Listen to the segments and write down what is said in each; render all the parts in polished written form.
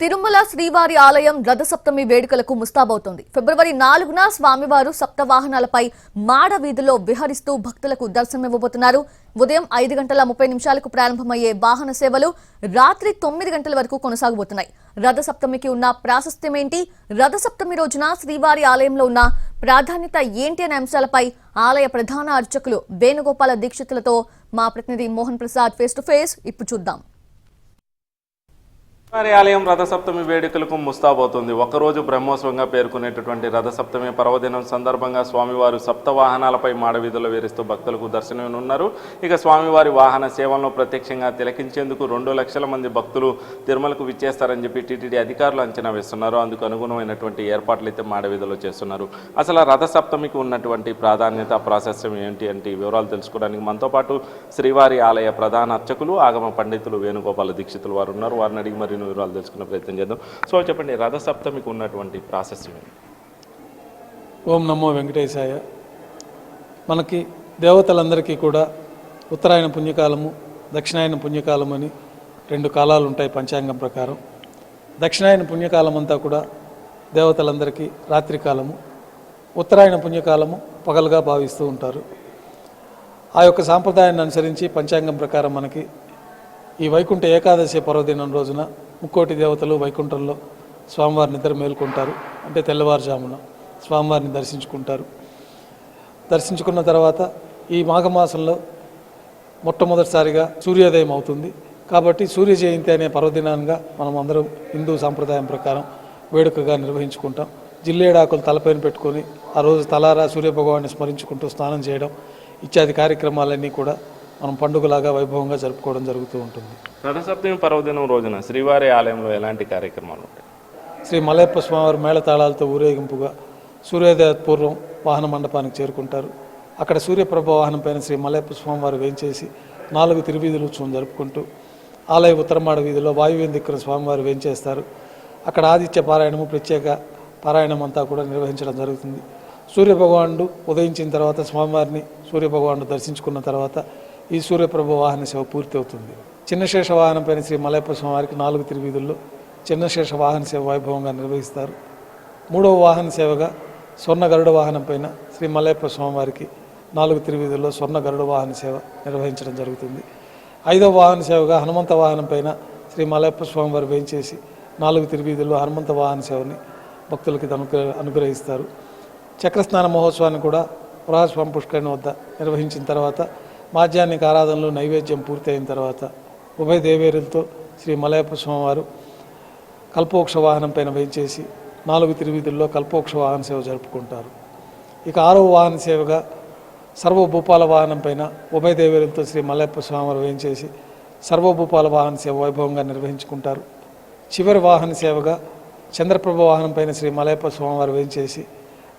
తిరుమల శ్రీవారి ఆలయం రథసప్తమి వేడుకలకు ముస్తాబవుతోంది. ఫిబ్రవరి 4న స్వామివారు సప్తవాహనాలపై మాడ వీధిలో విహరిస్తూ భక్తులకు దర్శనమివ్వబోతున్నారు. ఉదయం 5:30 ప్రారంభమయ్యే వాహన సేవలు రాత్రి 9 గంటల వరకు కొనసాగబోతున్నాయి. రథసప్తమికి ఉన్న ప్రాశస్త్యం ఏంటి, రథసప్తమి రోజున శ్రీవారి ఆలయంలో ఉన్న ప్రాధాన్యత ఏంటి అనే అంశాలపై ఆలయ ప్రధాన అర్చకులు వేణుగోపాల దీక్షితులతో మా ప్రతినిధి Mohan Prasad face to face ఇప్పుడు చూద్దాం. శ్రీవారి ఆలయం రథసప్తమి వేడుకలకు ముస్తాబవుతుంది. ఒకరోజు బ్రహ్మోత్సవంగా పేర్కొనేటటువంటి రథసప్తమి పర్వదినం సందర్భంగా స్వామివారు సప్తవాహనాలపై మాడవీధుల్లో వేరుస్తూ భక్తులకు దర్శనమివ్వనున్నారు. ఇక స్వామివారి వాహన సేవలను ప్రత్యక్షంగా తిలకించేందుకు 2 లక్షల మంది భక్తులు తిరుమలకు విచ్చేస్తారని చెప్పి టీటీడీ అధికారులు అంచనా వేస్తున్నారు. అందుకు అనుగుణమైనటువంటి ఏర్పాట్లు అయితే మాడవీధుల్లో చేస్తున్నారు. అసలు రథసప్తమికి ఉన్నటువంటి ప్రాధాన్యత, ప్రాశస్త్యం ఏంటి అంటే వివరాలు తెలుసుకోవడానికి మనతో పాటు శ్రీవారి ఆలయ ప్రధాన అర్చకులు ఆగమ పండితులు వేణుగోపాల దీక్షితులు వారు ఉన్నారు. వారిని అడిగి మరి వివరాలు తెలుసుకునే ప్రయత్నం చేద్దాం. సో చెప్పండి, రథసప్తమికి ఉన్నటువంటి ప్రాసెస్. ఓం నమో వెంకటేశాయ. మనకి దేవతలందరికీ కూడా ఉత్తరాయణ పుణ్యకాలము, దక్షిణాయన పుణ్యకాలం అని 2 కాలాలు ఉంటాయి పంచాంగం ప్రకారం. దక్షిణాయన పుణ్యకాలం అంతా కూడా దేవతలందరికీ రాత్రి కాలము, ఉత్తరాయణ పుణ్యకాలము పగలుగా భావిస్తూ ఉంటారు. ఆ యొక్క సాంప్రదాయాన్ని అనుసరించి పంచాంగం ప్రకారం మనకి ఈ వైకుంఠ ఏకాదశి పర్వదినం రోజున ముక్కోటి దేవతలు వైకుంఠంలో స్వామివారిని నిద్ర మేల్కొంటారు. అంటే తెల్లవారుజామున స్వామివారిని దర్శించుకుంటారు. దర్శించుకున్న తర్వాత ఈ మాఘమాసంలో మొట్టమొదటిసారిగా సూర్యోదయం అవుతుంది. కాబట్టి సూర్య జయంతి అనే పర్వదినంగా మనం అందరం హిందూ సాంప్రదాయం ప్రకారం వేడుకగా నిర్వహించుకుంటాం. జిల్లేడాకులు తలపైన పెట్టుకొని ఆ రోజు తలారా సూర్యభగవాన్ని స్మరించుకుంటూ స్నానం చేయడం ఇత్యాది కార్యక్రమాలన్నీ కూడా మనం పండుగలాగా వైభవంగా జరుపుకోవడం జరుగుతూ ఉంటుంది. రథసప్తమి పర్వదినం రోజున శ్రీవారి ఆలయంలో ఎలాంటి కార్యక్రమాలు ఉంటాయి? శ్రీ మలయప్ప స్వామివారి మేళతాళాలతో ఊరేగింపుగా సూర్యోదయ పూర్వం వాహన మండపానికి చేరుకుంటారు. అక్కడ సూర్యప్రభ వాహనం పైన శ్రీ మలయప్ప స్వామివారు వేంచేసి 4 తిరువీధులు ఉత్సవం జరుపుకుంటూ ఆలయ ఉత్తరమాడ వీధిలో వాయువ్యం దిక్కున స్వామివారు వేంచేస్తారు. అక్కడ ఆదిత్య పారాయణము, ప్రత్యేక పారాయణం అంతా కూడా నిర్వహించడం జరుగుతుంది. సూర్యభగవానుడు ఉదయించిన తర్వాత స్వామివారిని సూర్యభగవానుడు దర్శించుకున్న తర్వాత ఈ సూర్యప్రభ వాహన సేవ పూర్తి అవుతుంది. చిన్నశేష వాహనం పైన శ్రీ మలయప్ప స్వామివారికి 4 తిరువీధుల్లో చిన్నశేష వాహన సేవ వైభవంగా నిర్వహిస్తారు. 3వ వాహన సేవగా స్వర్ణ గరుడ వాహనం పైన శ్రీ మలయప్ప స్వామివారికి 4 తిరువీధుల్లో స్వర్ణ గరుడ వాహన సేవ నిర్వహించడం జరుగుతుంది. 5వ వాహన సేవగా హనుమంత వాహనం పైన శ్రీ మలయప్ప స్వామివారు వేయించేసి 4 తిరువీధుల్లో హనుమంత వాహన సేవని భక్తులకి అనుగ్రహిస్తారు. చక్రస్నాన మహోత్సవాన్ని కూడా పురాస్వామి పుష్కరిణి వద్ద నిర్వహించిన తర్వాత మాధ్యాహ్నిక ఆరాధనలు నైవేద్యం పూర్తి అయిన తర్వాత ఉభయ దేవేరులతో శ్రీ మలయప్ప స్వామివారు కల్పోక్ష వాహనం పైన వేయించేసి 4 తిరువీధుల్లో కల్పోక్ష వాహన సేవ జరుపుకుంటారు. ఇక 6వ వాహన సేవగా సర్వభూపాల వాహనం పైన ఉభయ దేవేరులతో శ్రీ మలయప్ప స్వామివారు వేయించేసి సర్వభూపాల వాహన సేవ వైభవంగా నిర్వహించుకుంటారు. చివరి వాహన సేవగా చంద్రప్రభ వాహనం పైన శ్రీ మలయప్ప స్వామివారు వేయించేసి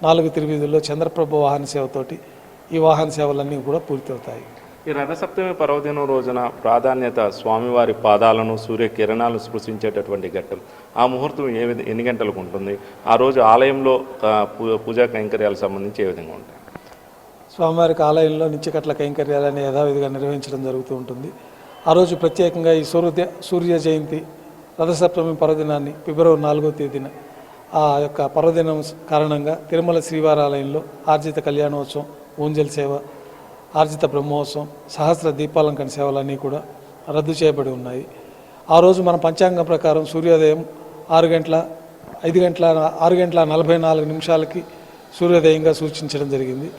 4 తిరువీధుల్లో చంద్రప్రభ వాహన సేవతోటి ఈ వాహన సేవలన్నీ కూడా పూర్తవుతాయి. ఈ రథసప్తమి పర్వదినం రోజున ప్రాధాన్యత స్వామివారి పాదాలను సూర్యకిరణాలను స్పృశించేటటువంటి ఘట్టం. ఆ ముహూర్తం ఎన్ని గంటలకు ఉంటుంది? ఆ రోజు ఆలయంలో పూజా కైంకర్యాలకు సంబంధించి ఏ విధంగా ఉంటాయి? స్వామివారికి ఆలయంలో నిత్యకట్ల కైంకర్యాలని యథావిధిగా నిర్వహించడం జరుగుతూ ఉంటుంది. ఆ రోజు ప్రత్యేకంగా ఈ సూర్య జయంతి రథసప్తమి పర్వదినాన్ని ఫిబ్రవరి 4వ తేదీన ఆ యొక్క పర్వదినం కారణంగా తిరుమల శ్రీవారి ఆలయంలో ఆర్జిత కళ్యాణోత్సవం, ఊంజల్ సేవ, ఆర్జిత బ్రహ్మోత్సవం, సహస్ర దీపాలంకరణ సేవలన్నీ కూడా రద్దు చేయబడి ఉన్నాయి. ఆ రోజు మన పంచాంగం ప్రకారం సూర్యోదయం 6 గంటల 44 నిమిషాలకి సూర్యోదయంగా సూచించడం జరిగింది.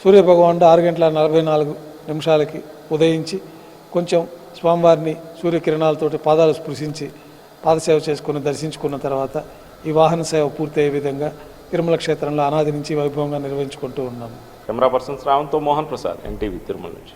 సూర్యభగవానుడు 6 గంటల 44 నిమిషాలకి ఉదయించి కొంచెం స్వామివారిని సూర్యకిరణాలతోటి పాదాలు స్పృశించి పాదసేవ చేసుకుని దర్శించుకున్న తర్వాత ఈ వాహన సేవ పూర్తయ్యే విధంగా తిరుమల క్షేత్రంలో అనాది నుంచి వైభవంగా నిర్వహించుకుంటూ ఉన్నాము. కెమెరా పర్సన్ శ్రావణ్తో మోహన్ ప్రసాద్, ఎన్టీవీ తిరుమల నుంచి.